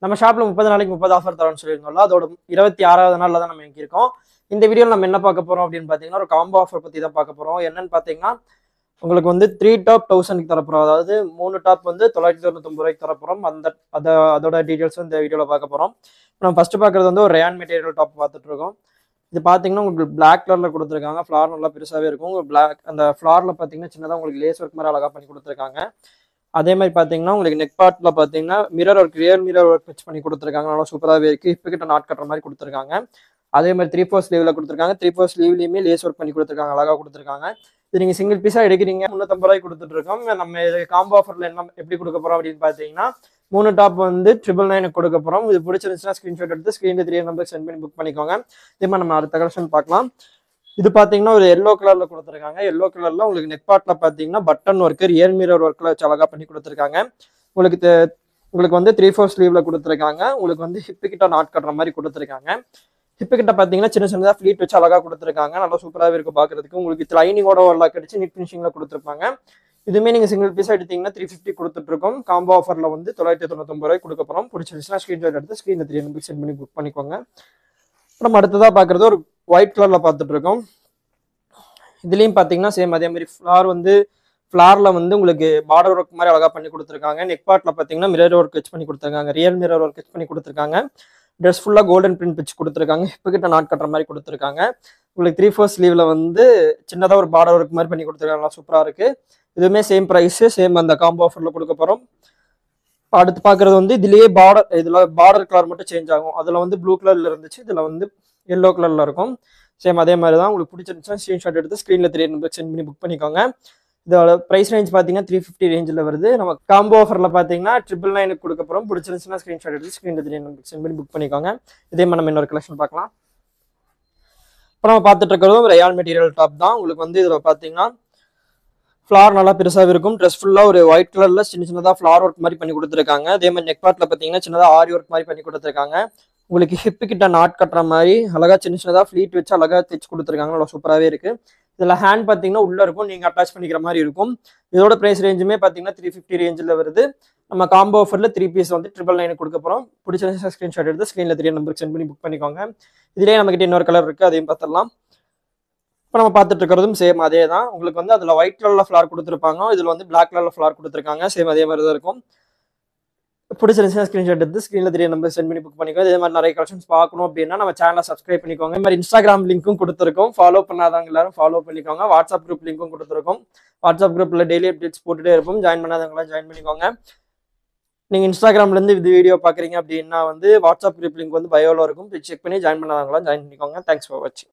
நம்ம ஷாப்ல 30 நாளைக்கு 30 ஆஃபர் தரோம்னு சொல்லியிருந்தோம்ல, அதோட 26வது நாள்ல தான் நம்ம இங்க இருக்கோம். இந்த வீடியோல நம்ம என்ன பார்க்க போறோம் அப்படின்னு பார்த்தீங்கன்னா, ஒரு காம்போ ஆஃபர் பத்தி தான் பார்க்க போறோம். என்னன்னு பார்த்தீங்கன்னா, உங்களுக்கு வந்து 3 டாப் 1000க்கு தரப்போறோம். அதாவது 3 டாப் வந்து ரூ. 999 தரப்போறோம். அதோட டீடைல்ஸும் இந்த வீடியோல பார்க்க போறோம். நம்ம ஃபர்ஸ்ட் பார்க்கறது வந்து ஒரு ரேயான் மெட்டீரியல் டாப் பார்த்துட்டு இருக்கோம். இது பார்த்தீங்கன்னா உங்களுக்கு பிளாக் கலர்ல கொடுத்துருக்காங்க. ஃப்ளார் நல்லா பெருசாவே இருக்கும். பிளாக் அந்த ஃப்ளார்ல பார்த்தீங்கன்னா சின்னதாக உங்களுக்கு லேஸ் ஒர்க் மாதிரி அழகா பண்ணி கொடுத்துருக்காங்க. அதே மாதிரி பார்த்தீங்கன்னா உங்களுக்கு நெக் பார்ட்ல பார்த்தீங்கன்னா mirror work real mirror work வச்சு பண்ணி கொடுத்துருக்காங்க. நல்லா சூப்பராகவே இருக்கு. இப்போ கிட்ட நாட் கட்டுற மாதிரி கொடுத்துருக்காங்க. அதே மாதிரி 3/4 ஸ்லீவ்ல கொடுத்துருக்காங்க. 3/4 ஸ்லீவ்லையுமே லேஸ் ஒர்க் பண்ணி கொடுத்துருக்காங்க. அழகா கொடுத்துருக்காங்க. இது நீங்க சிங்கிள் பீஸா எடுக்கிறீங்க 350 கொடுத்துட்டு இருக்கோம். நம்ம இது காம்போ ஆஃபர்ல என்ன எப்படி கொடுக்க போறோம் அப்படின்னு பார்த்தீங்கன்னா 3 டாப் வந்து 999 கொடுக்க போறோம். இது பிடிச்சிருந்துச்சுன்னா ஸ்கிரீன்ஷாட் எடுத்து ஸ்கிரீன்ல 3 நம்பர் சென்ட் பண்ணி புக் பண்ணிக்கோங்க. இதே மாதிரி நம்ம அடுத்த கலெக்ஷன் பார்க்கலாம். இது பாத்தீங்கன்னா ஒரு எல்லோ கலர்ல கொடுத்துருக்காங்க. எல்லோ கலர்ல உங்களுக்கு நெக் பார்ட்ல பாத்தீங்கன்னா பட்டன் ஒர்க் ரியல் மிரர் ஒர்க்ல வச்சு அழகா பண்ணி கொடுத்துருக்காங்க. உங்களுக்கு வந்து 3/4 ஸ்லீவ்ல கொடுத்துருக்காங்க. உங்களுக்கு வந்து ஹிப்பு கிட்ட நாட் கட்டுற மாதிரி கொடுத்துருக்காங்க. ஹிப்பு கிட்ட பாத்தீங்கன்னா சின்ன சின்னதா ஃபிளீட் வச்சு அழகா கொடுத்துருக்காங்க. நல்லா சூப்பராகவே இருக்கும் பாக்குறதுக்கு. உங்களுக்கு லைனிங்கோட ஒர்க் அடிச்சு நீட் ஃபினிஷிங்ல கொடுத்துருப்பாங்க. இதுவுமே நீங்க சிங்கிள் பீஸா எடுத்தீங்கன்னா 350 கொடுத்துட்டு இருக்கோம். காம்போ ஆஃபர்ல வந்து ரூ. 999 கொடுக்க போறோம். பிடிச்சிருந்துச்சுன்னா ஸ்கிரீன்ஷாட் எடுத்து ஸ்கிரீன்ல 3 நம்பர் சென்ட் பண்ணி புக் பண்ணிக்கோங்க. நம்ம அடுத்ததா பாக்குறது ஒரு ஒயிட் கலர்ல பார்த்துட்டு இருக்கோம். இதுலயும் பாத்தீங்கன்னா சேம் அதே மாதிரி ஃபிளார்ல வந்து உங்களுக்கு பார்டர் ஒர்க் மாதிரி அழகா பண்ணி கொடுத்துருக்காங்க. நெக் பார்ட்ல பாத்தீங்கன்னா மிரர் ஒர்க் வச்சு பண்ணி கொடுத்துருக்காங்க. ரியல் மிரர் ஒர்க் வச்சு பண்ணி கொடுத்துருக்காங்க. ட்ரெஸ் ஃபுல்லா கோல்டன் பிரிண்ட் வச்சு கொடுத்துருக்காங்க. இப்போ கிட்ட நாட் கட்டுற மாதிரி கொடுத்துருக்காங்க. உங்களுக்கு 3/4 ஸ்லீவ்ல வந்து சின்னதா ஒரு பார்டர் ஒர்க் மாதிரி பண்ணி கொடுத்துருக்காங்க. நல்லா சூப்பரா இருக்கு. இதுவுமே சேம் பிரைஸ் சேம் அந்த காம்போ ஆஃபர்ல கொடுக்க போறோம். அடுத்து பாக்குறது வந்து இதுல பார்டர் கலர் மட்டும் சேஞ்ச் ஆகும். அதுல வந்து ப்ளூ கலர்ல இருந்துச்சு. இதுல வந்து எல்லோ கலர்ல இருக்கும். சேம் அதே மாதிரி தான். உங்களுக்கு பிடிச்சிருந்துச்சுன்னா ஸ்கிரீன்ஷாட் எடுத்து ஸ்கிரீன்ல 3 நம்பர் சென்ட் பண்ணி புக் பண்ணிக்கோங்க. இதோட பிரைஸ் ரேஞ்ச் பாத்தீங்கன்னா 350 ரேஞ்சில் வருது. நம்ம காம்போ ஆஃபர்ல பாத்தீங்கன்னா 999 கொடுக்க போறோம். பிடிச்சிருந்துச்சுன்னா ஸ்கிரீன்ஷாட் எடுத்து ஸ்கிரீன்ல 3 நம்பர் சென்ட் பண்ணி புக் பண்ணிக்கோங்க. இதே மாதிரி நம்ம இன்னொரு கலெக்ஷன் பார்க்கலாம். இப்போ நம்ம பார்த்துட்டு இருக்கிறதும் ரயான் மெட்டீரியல் டாப் தான். உங்களுக்கு வந்து இதுல பாத்தீங்கன்னா ஃபிளார் நல்லா பெருசாக இருக்கும். ட்ரெஸ் ஃபுல்லா ஒரு ஒயிட் கலர்ல சின்ன சின்னதா ஃபிளார் ஒர்க் மாதிரி பண்ணி கொடுத்துருக்காங்க. அதே மாதிரி நெக் பார்ட்ல பாத்தீங்கன்னா சின்னதா ஆரி ஒர்க் மாதிரி பண்ணி கொடுத்துருக்காங்க. உங்களுக்கு ஹிப்பு கிட்ட நாட் கட்டுற மாதிரி அழகா சின்ன சின்னதா ஃபிளீட் வச்சு அழகா தைச்சு கொடுத்துருக்காங்க. நல்லா சூப்பராகவே இருக்கு. இதுல ஹேண்ட் பாத்தீங்கன்னா உள்ள இருக்கும். நீங்க அட்டாச் பண்ணிக்கிற மாதிரி இருக்கும். இதோட பிரைஸ் ரேஞ்சுமே பாத்தீங்கன்னா 350 ரேஞ்சில் வருது. நம்ம காம்போ ஆஃபர்ல 3 பீஸ் வந்து 999 கொடுக்க போறோம். பிடிச்ச ஸ்கிரீன்ஷாட் எடுத்து ஸ்கிரீன்ல 3 நம்பருக்கு சென்ட் பண்ணி புக் பண்ணிக்கோங்க. இதுலயே நம்ம கிட்ட இன்னொரு கலர் இருக்கு. அதையும் பார்த்துடலாம். இப்போ நம்ம பார்த்துட்டு இருக்கிறதும் சேம் அதே தான். உங்களுக்கு வந்து அதுல ஒயிட் கலர்ல ஃபிளார் கொடுத்துருப்பாங்க. இதுல வந்து பிளாக் கலர்ல ஃபிளார் கொடுத்துருக்காங்க. சேம் அதே மாதிரி தான் இருக்கும். பிடிச்சிருந்துச்சுன்னா ஸ்கிரீன்ஷாட் எடுத்து ஸ்கிரீன்ல 3 நம்பர் சென்ட் பண்ணி புக் பண்ணிக்கோ. இதே மாதிரி நிறைய கலெக்ஷன்ஸ் பார்க்கணும் அப்படின்னா நம்ம சேனலை சப்ஸ்கிரைப் பண்ணிக்கோங்க. இந்த மாதிரி இன்ஸ்டாகிராம் லிங்க்கும் கொடுத்துருக்கோம். ஃபாலோ பண்ணாதவங்க எல்லாரும் ஃபாலோ பண்ணிக்கோங்க. வாட்ஸ்அப் குரூப் லிங்க்கும் கொடுத்துருக்கோம். வாட்ஸ்அப் குரூப்ல டெய்லி அப்டேட்ஸ் போட்டுட்டே இருப்போம். ஜாயின் பண்ணாதவங்களாம் ஜாயின் பண்ணிக்கோங்க. நீங்க இன்ஸ்டாகிராம்ல இருந்து இந்த வீடியோ பாக்குறீங்க அப்படின்னா வந்து வாட்ஸ்அப் குரூப் லிங்க் வந்து பயோல இருக்கும். செக் பண்ணி ஜாயின் பண்ணாதவங்களாம் ஜாயின் பண்ணிக்கோங்க. தேங்க்ஸ் ஃபார் வாட்சிங்.